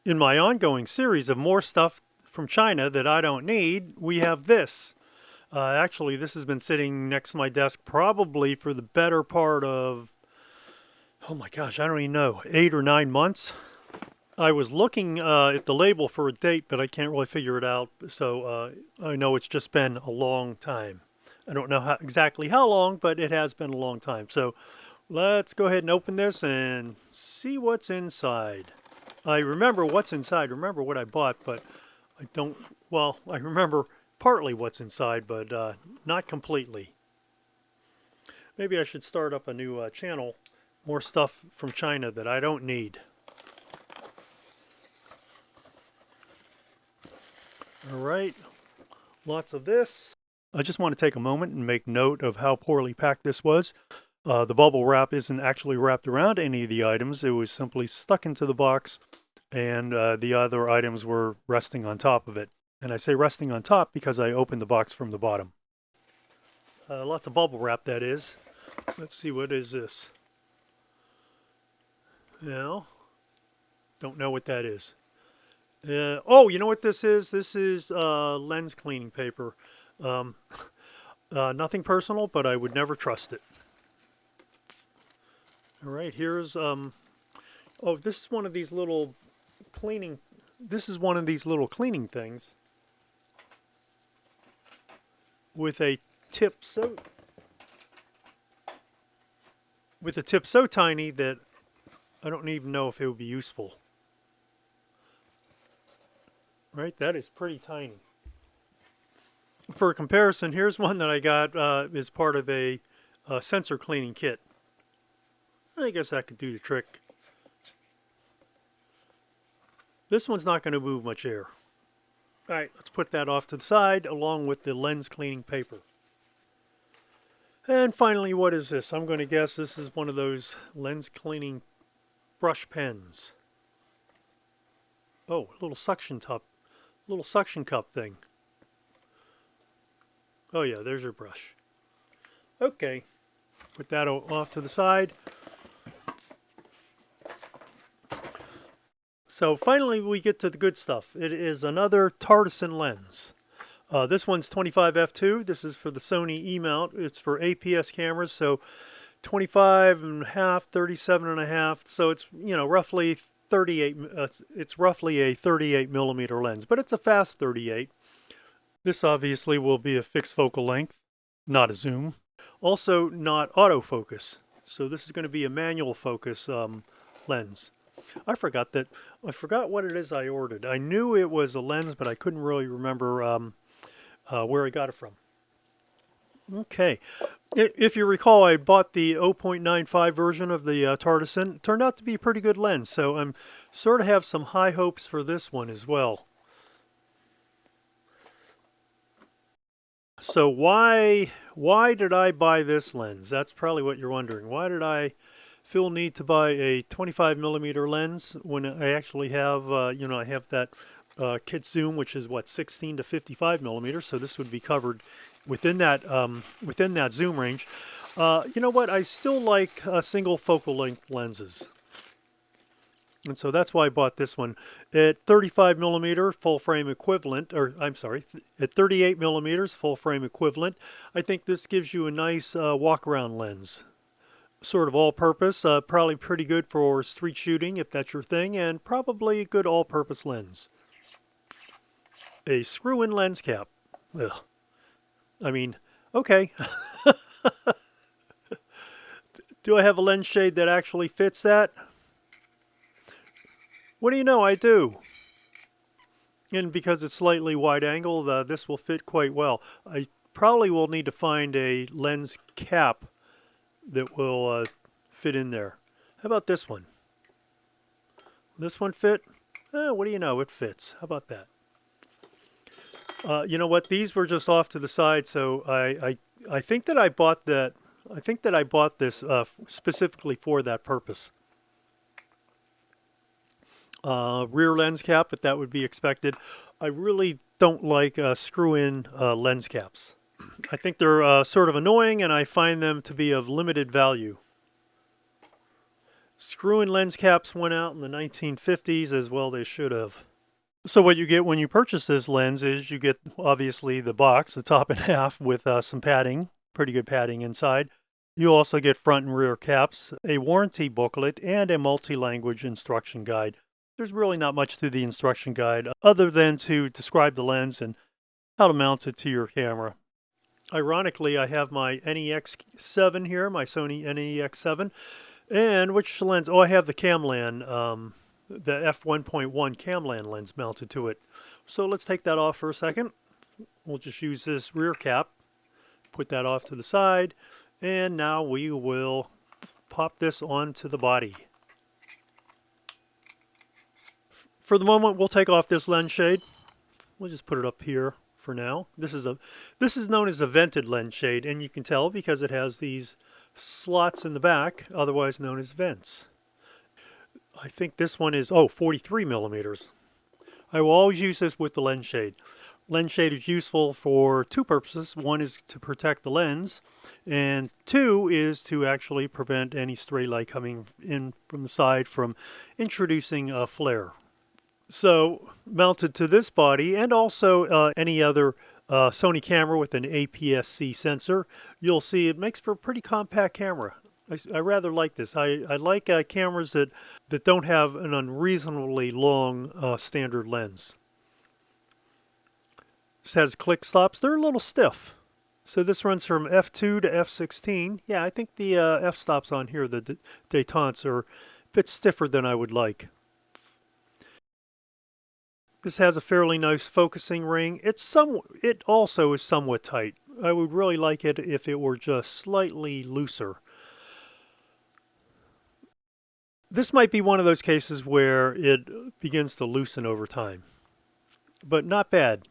In my ongoing series of more stuff from China that I don't need, we have this. Actually, this has been sitting next to my desk probably for the better part of, oh my gosh, I don't even know, 8 or 9 months. I was looking at the label for a date, but I can't really figure it out. So I know it's just been a long time. I don't know exactly how long, but it has been a long time. So let's go ahead and open this and see what's inside. I remember what's inside, remember what I bought, but I don't, well, I remember partly what's inside, but not completely. Maybe I should start up a new channel, more stuff from China that I don't need. All right, lots of this. I just want to take a moment and make note of how poorly packed this was. The bubble wrap isn't actually wrapped around any of the items. It was simply stuck into the box, and the other items were resting on top of it. And I say resting on top because I opened the box from the bottom. Lots of bubble wrap, that is. Let's see, what is this? Well, don't know what that is. Oh, you know what this is? This is lens cleaning paper. Um, nothing personal, but I would never trust it. All right, here's, oh, this is one of these little cleaning, this is one of these little cleaning things with a tip so tiny that I don't even know if it would be useful. Right, that is pretty tiny. For a comparison, here's one that I got as part of a sensor cleaning kit. I guess that could do the trick. This one's not going to move much air. All right, let's put that off to the side along with the lens cleaning paper. And finally, what is this? I'm going to guess this is one of those lens cleaning brush pens. Oh, little suction cup thing. Oh yeah, there's your brush. Okay, put that off to the side. So finally we get to the good stuff. It is another TTArtisan lens. This one's 25 f2. This is for the Sony E-mount. It's for APS cameras, so 25 and a half, 37 and a half. So it's, you know, roughly 38. It's roughly a 38 millimeter lens, but it's a fast 38. This obviously will be a fixed focal length, not a zoom. Also not autofocus. So this is going to be a manual focus lens. I forgot what it is I ordered. I knew it was a lens, but I couldn't really remember where I got it from. Okay. If you recall, I bought the 0.95 version of the TTArtisan. It turned out to be a pretty good lens, so I'm sort of have some high hopes for this one as well. So why did I buy this lens? That's probably what you're wondering. Why did I feel need to buy a 25 millimeter lens when I actually have, you know, I have that kit zoom, which is what, 16 to 55 millimeters. So this would be covered within that zoom range. You know what? I still like single focal length lenses. And so that's why I bought this one. At 35 millimeter full frame equivalent, or I'm sorry, at 38 millimeters full frame equivalent, I think this gives you a nice walk around lens. Sort of all-purpose, probably pretty good for street shooting if that's your thing, and probably a good all-purpose lens. A screw-in lens cap. Ugh. I mean, okay. Do I have a lens shade that actually fits that? What do you know, I do. And because it's slightly wide angle, this will fit quite well. I probably will need to find a lens cap that will fit in there. How about this one? This one fit? What do you know? It fits. How about that? You know what? These were just off to the side, so I think that I bought that. I think that I bought this specifically for that purpose. Rear lens cap, but that would be expected. I really don't like screw-in lens caps. I think they're sort of annoying, and I find them to be of limited value. Screw-in lens caps went out in the 1950s, as well they should have. So what you get when you purchase this lens is you get, obviously, the box, the top and half, with some padding, pretty good padding inside. You also get front and rear caps, a warranty booklet, and a multi-language instruction guide. There's really not much to the instruction guide other than to describe the lens and how to mount it to your camera. Ironically, I have my NEX7 here, my Sony NEX7. And which lens? Oh, I have the Camlan, the f1.1 Camlan lens mounted to it. So let's take that off for a second. We'll just use this rear cap, put that off to the side, and now we will pop this onto the body. For the moment, we'll take off this lens shade. We'll just put it up here for now. This is known as a vented lens shade, and you can tell because it has these slots in the back, otherwise known as vents. I think this one is 43 millimeters. I will always use this with the lens shade. Lens shade is useful for two purposes. One is to protect the lens, and two is to actually prevent any stray light coming in from the side from introducing a flare. So mounted to this body, and also any other Sony camera with an APS-C sensor, you'll see it makes for a pretty compact camera. I rather like this. I like cameras that don't have an unreasonably long standard lens. This has click stops. They're a little stiff. So this runs from f2 to f16. Yeah, I think the f-stops on here, the détentes, are a bit stiffer than I would like. This has a fairly nice focusing ring. It also is somewhat tight. I would really like it if it were just slightly looser. This might be one of those cases where it begins to loosen over time, but not bad.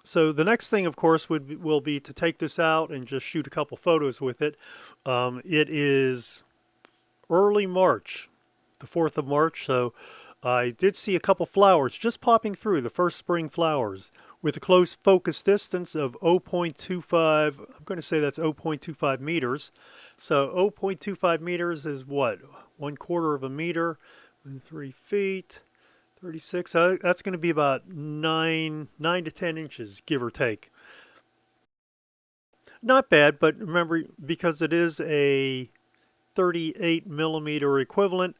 So the next thing, of course, will be to take this out and just shoot a couple photos with it. It is early March, the 4th of March, so I did see a couple flowers just popping through, the first spring flowers, with a close focus distance of 0.25, I'm going to say that's 0.25 meters. So 0.25 meters is what? 1/4 of a meter, 3 feet, 36. That's going to be about 9 to 10 inches, give or take. Not bad, but remember, because it is a 38 millimeter equivalent,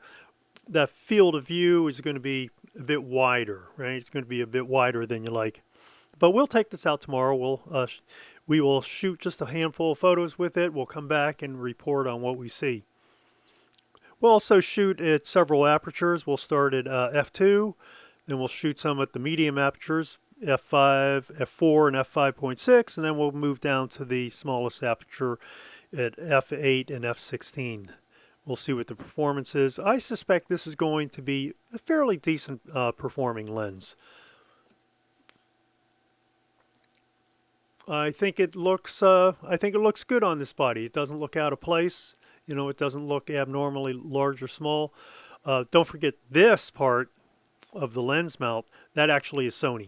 that field of view is going to be a bit wider, right? It's going to be a bit wider than you like. But we'll take this out tomorrow. We will shoot just a handful of photos with it. We'll come back and report on what we see. We'll also shoot at several apertures. We'll start at f2, then we'll shoot some at the medium apertures, f5, f4, and f5.6, and then we'll move down to the smallest aperture at f8 and f16. We'll see what the performance is. I suspect this is going to be a fairly decent performing lens. I think it looks good on this body. It doesn't look out of place. You know, it doesn't look abnormally large or small. Don't forget this part of the lens mount. That actually is Sony.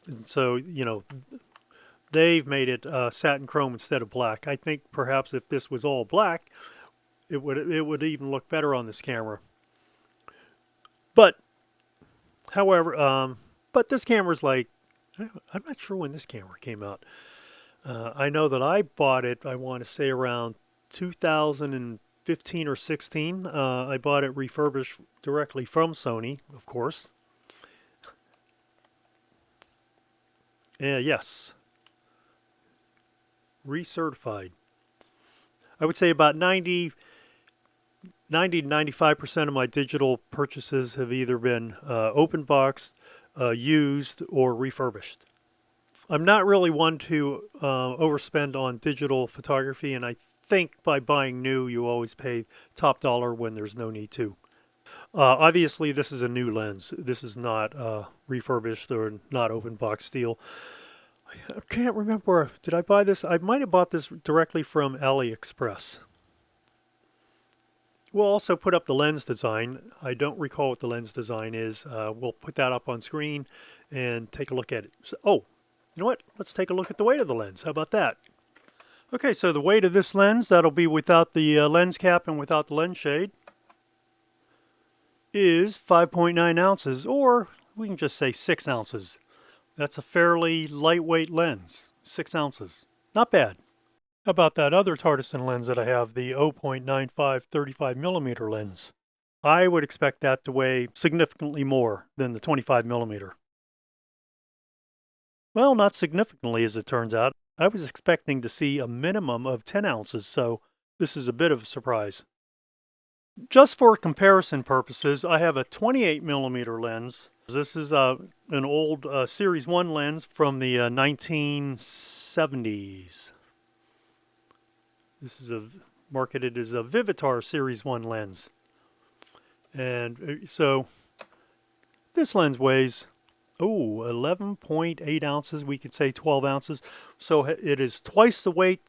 And so, you know, they've made it satin chrome instead of black. I think perhaps if this was all black, it would even look better on this camera. But, however, but this camera's like, I'm not sure when this camera came out. I know that I bought it, I want to say around 2015 or 16. I bought it refurbished directly from Sony, of course. Yes. Recertified. I would say about 90 to 95% of my digital purchases have either been open boxed, used, or refurbished. I'm not really one to overspend on digital photography, and I think by buying new, you always pay top dollar when there's no need to. Obviously, this is a new lens. This is not refurbished or not open box steel. I can't remember. Did I buy this? I might have bought this directly from AliExpress. We'll also put up the lens design. I don't recall what the lens design is. We'll put that up on screen and take a look at it. So, oh, you know what? Let's take a look at the weight of the lens. How about that? Okay, so the weight of this lens, that'll be without the lens cap and without the lens shade, is 5.9 ounces, or we can just say 6 ounces. That's a fairly lightweight lens, 6 ounces. Not bad. How about that other TTArtisan lens that I have, the 0.95 35mm lens? I would expect that to weigh significantly more than the 25mm. Well, not significantly as it turns out. I was expecting to see a minimum of 10 ounces, so this is a bit of a surprise. Just for comparison purposes, I have a 28mm lens. This is an old Series 1 lens from the 1970s. This is marketed as a Vivitar Series 1 lens. And so this lens weighs, 11.8 ounces. We could say 12 ounces. So it is twice the weight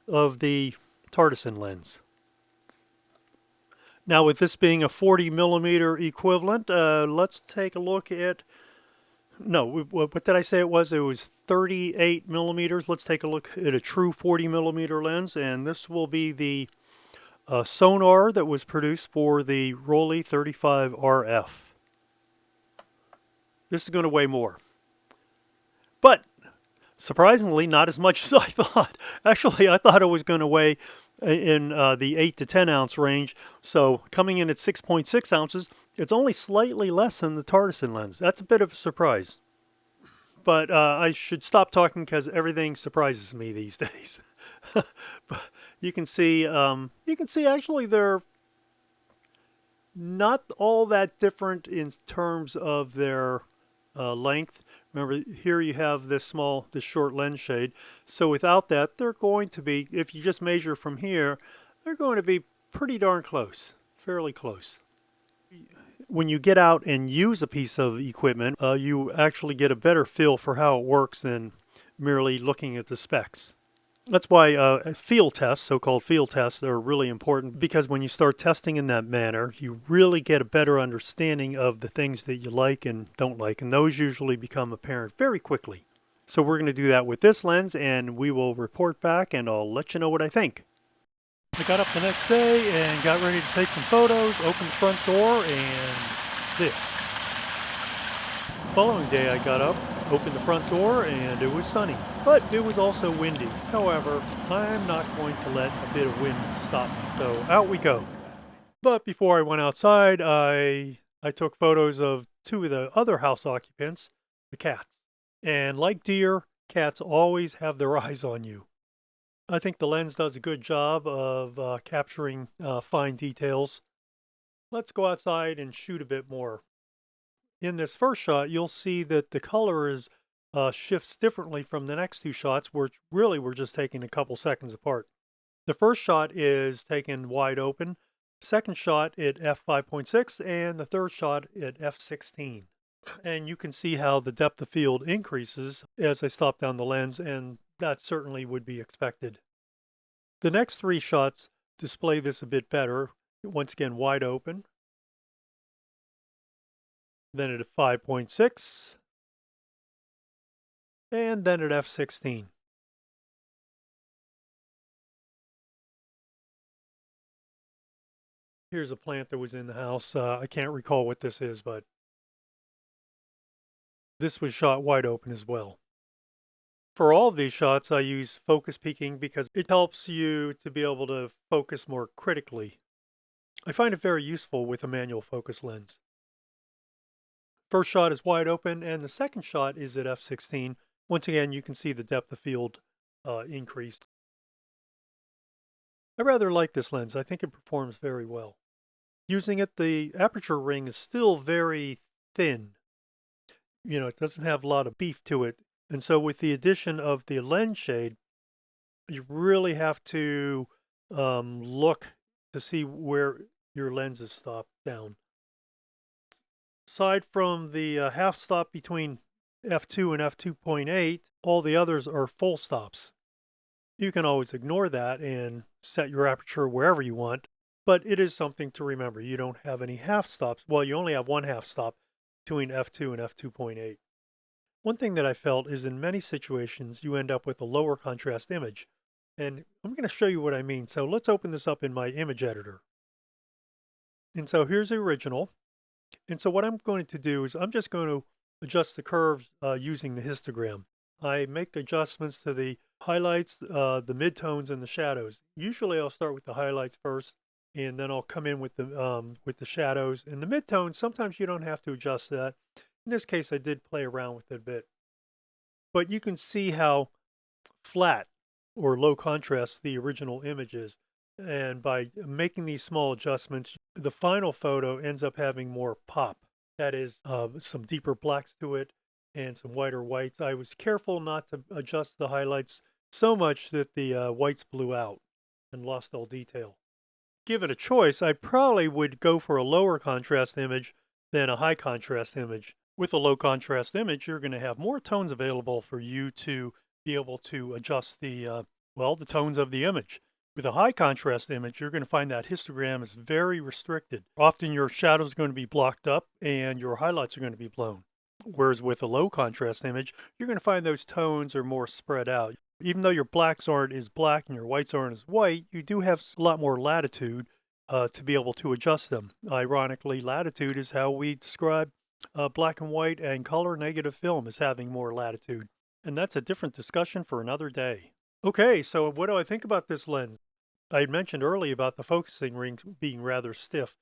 of the TTArtisan lens. Now, with this being a 40mm equivalent, let's take a look at, no, what did I say it was? It was 38mm. Let's take a look at a true 40mm lens, and this will be the sonar that was produced for the Rollei 35 RF. This is going to weigh more. But surprisingly, not as much as I thought. Actually, I thought it was going to weigh in the 8 to 10 ounce range. So coming in at 6.6 ounces, it's only slightly less than the TTArtisan lens. That's a bit of a surprise. But I should stop talking because everything surprises me these days. But you can see actually they're not all that different in terms of their length. Remember, here you have this short lens shade. So without that, they're going to be, if you just measure from here, they're going to be pretty darn close, fairly close. When you get out and use a piece of equipment, you actually get a better feel for how it works than merely looking at the specs. That's why field tests, so-called field tests, are really important, because when you start testing in that manner, you really get a better understanding of the things that you like and don't like, and those usually become apparent very quickly. So we're going to do that with this lens, and we will report back, and I'll let you know what I think. I got up the next day and got ready to take some photos, opened the front door, and this. The following day I got up, opened the front door, and it was sunny, but it was also windy. However, I'm not going to let a bit of wind stop me, so out we go. But before I went outside, I took photos of two of the other house occupants, the cats. And like deer, cats always have their eyes on you. I think the lens does a good job of capturing fine details. Let's go outside and shoot a bit more. In this first shot, you'll see that the color shifts differently from the next two shots, which really were just taken a couple seconds apart. The first shot is taken wide open, second shot at f5.6, and the third shot at f16. And you can see how the depth of field increases as I stop down the lens, and that certainly would be expected. The next three shots display this a bit better. Once again, wide open. Then at 5.6, and then at f16. Here's a plant that was in the house. I can't recall what this is, but this was shot wide open as well. For all of these shots, I use focus peaking because it helps you to be able to focus more critically. I find it very useful with a manual focus lens. First shot is wide open, and the second shot is at f16. Once again, you can see the depth of field increased. I rather like this lens. I think it performs very well. Using it, the aperture ring is still very thin. You know, it doesn't have a lot of beef to it. And so with the addition of the lens shade, you really have to look to see where your lens is stopped down. Aside from the half stop between f2 and f2.8, all the others are full stops. You can always ignore that and set your aperture wherever you want, but it is something to remember. You don't have any half stops. Well, you only have one half stop between f2 and f2.8. One thing that I felt is in many situations you end up with a lower contrast image. And I'm going to show you what I mean. So let's open this up in my image editor. And so here's the original. And so what I'm going to do is I'm just going to adjust the curves using the histogram. I make adjustments to the highlights, the midtones, and the shadows. Usually I'll start with the highlights first, and then I'll come in with the shadows. And the midtones, sometimes you don't have to adjust that. In this case, I did play around with it a bit. But you can see how flat or low contrast the original image is. And by making these small adjustments, the final photo ends up having more pop. That is, some deeper blacks to it and some whiter whites. I was careful not to adjust the highlights so much that the whites blew out and lost all detail. Given a choice, I probably would go for a lower contrast image than a high contrast image. With a low contrast image, you're going to have more tones available for you to be able to adjust the tones of the image. With a high contrast image, you're going to find that histogram is very restricted. Often your shadows are going to be blocked up and your highlights are going to be blown. Whereas with a low contrast image, you're going to find those tones are more spread out. Even though your blacks aren't as black and your whites aren't as white, you do have a lot more latitude to be able to adjust them. Ironically, latitude is how we describe black and white and color negative film as having more latitude. And that's a different discussion for another day. Okay, so what do I think about this lens? I had mentioned earlier about the focusing ring being rather stiff,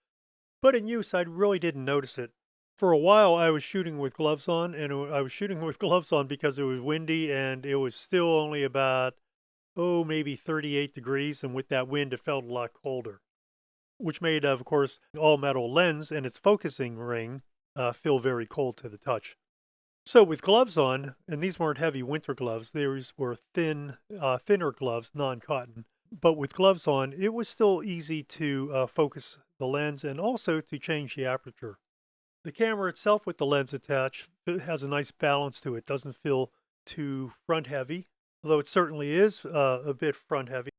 but in use I really didn't notice it. For a while I was shooting with gloves on, and I was shooting with gloves on because it was windy and it was still only about, maybe 38 degrees, and with that wind it felt a lot colder, which made, of course, all metal lens and its focusing ring feel very cold to the touch. So with gloves on, and these weren't heavy winter gloves, these were thinner gloves, non-cotton. But with gloves on, it was still easy to focus the lens and also to change the aperture. The camera itself with the lens attached, it has a nice balance to it. Doesn't feel too front heavy, although it certainly is a bit front heavy.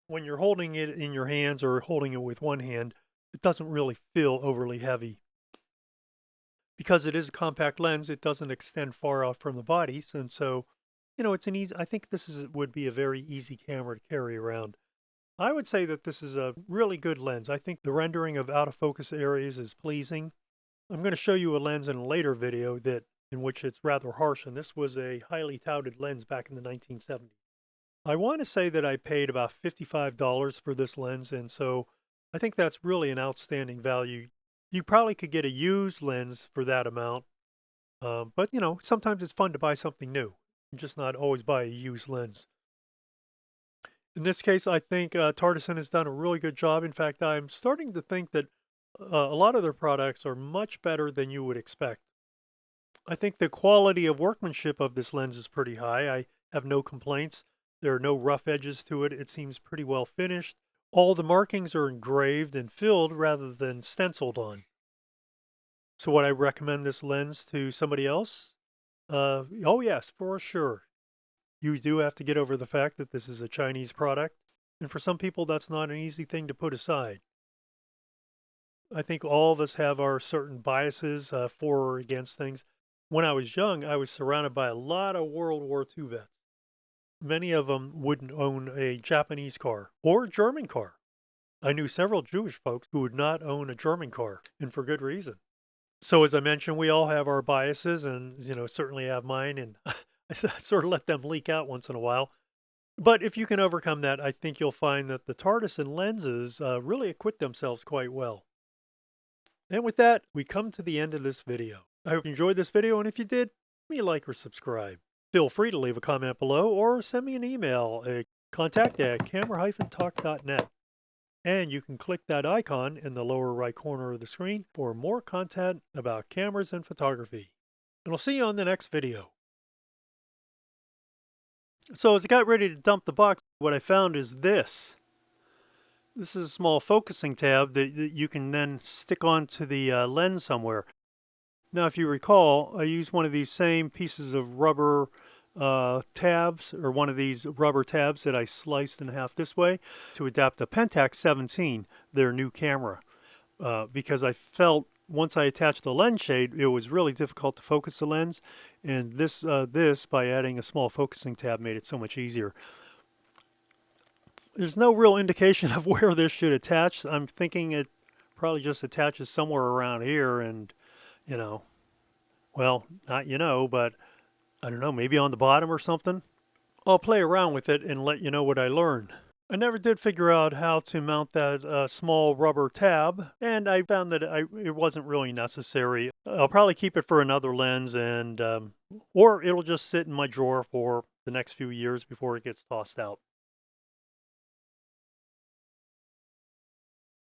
When you're holding it in your hands or holding it with one hand, it doesn't really feel overly heavy. Because it is a compact lens, it doesn't extend far out from the body, and so, it's an easy. I think would be a very easy camera to carry around. I would say that this is a really good lens. I think the rendering of out of focus areas is pleasing. I'm going to show you a lens in a later video in which it's rather harsh, and this was a highly touted lens back in the 1970s. I want to say that I paid about $55 for this lens, and so I think that's really an outstanding value. You probably could get a used lens for that amount, but sometimes it's fun to buy something new and just not always buy a used lens. In this case, I think TTArtisan has done a really good job. In fact, I'm starting to think that a lot of their products are much better than you would expect. I think the quality of workmanship of this lens is pretty high. I have no complaints. There are no rough edges to it. It seems pretty well finished. All the markings are engraved and filled rather than stenciled on. So would I recommend this lens to somebody else? Oh yes, for sure. You do have to get over the fact that this is a Chinese product, and for some people that's not an easy thing to put aside. I think all of us have our certain biases for or against things. When I was young, I was surrounded by a lot of World War II vets. Many of them wouldn't own a Japanese car or a German car. I knew several Jewish folks who would not own a German car, and for good reason. So as I mentioned, we all have our biases, and certainly have mine, and I sort of let them leak out once in a while. But if you can overcome that, I think you'll find that the TTArtisan lenses really acquit themselves quite well. And with that, we come to the end of this video. I hope you enjoyed this video, and if you did, give me a like or subscribe. Feel free to leave a comment below or send me an email at contact@camera-talk.net. And you can click that icon in the lower right corner of the screen for more content about cameras and photography. And I'll see you on the next video. So as I got ready to dump the box, what I found is this. This is a small focusing tab that you can then stick onto the lens somewhere. Now, if you recall, I used one of these same pieces of rubber tabs, or one of these rubber tabs that I sliced in half this way to adapt the Pentax 17, their new camera, because I felt once I attached the lens shade, it was really difficult to focus the lens, and this by adding a small focusing tab made it so much easier. there's no real indication of where this should attach. I'm thinking it probably just attaches somewhere around here and, you know, well, not but I don't know, maybe on the bottom or something. I'll play around with it and let you know what I learn. I never did figure out how to mount that small rubber tab, and I found that it wasn't really necessary. I'll probably keep it for another lens, and or it'll just sit in my drawer for the next few years before it gets tossed out.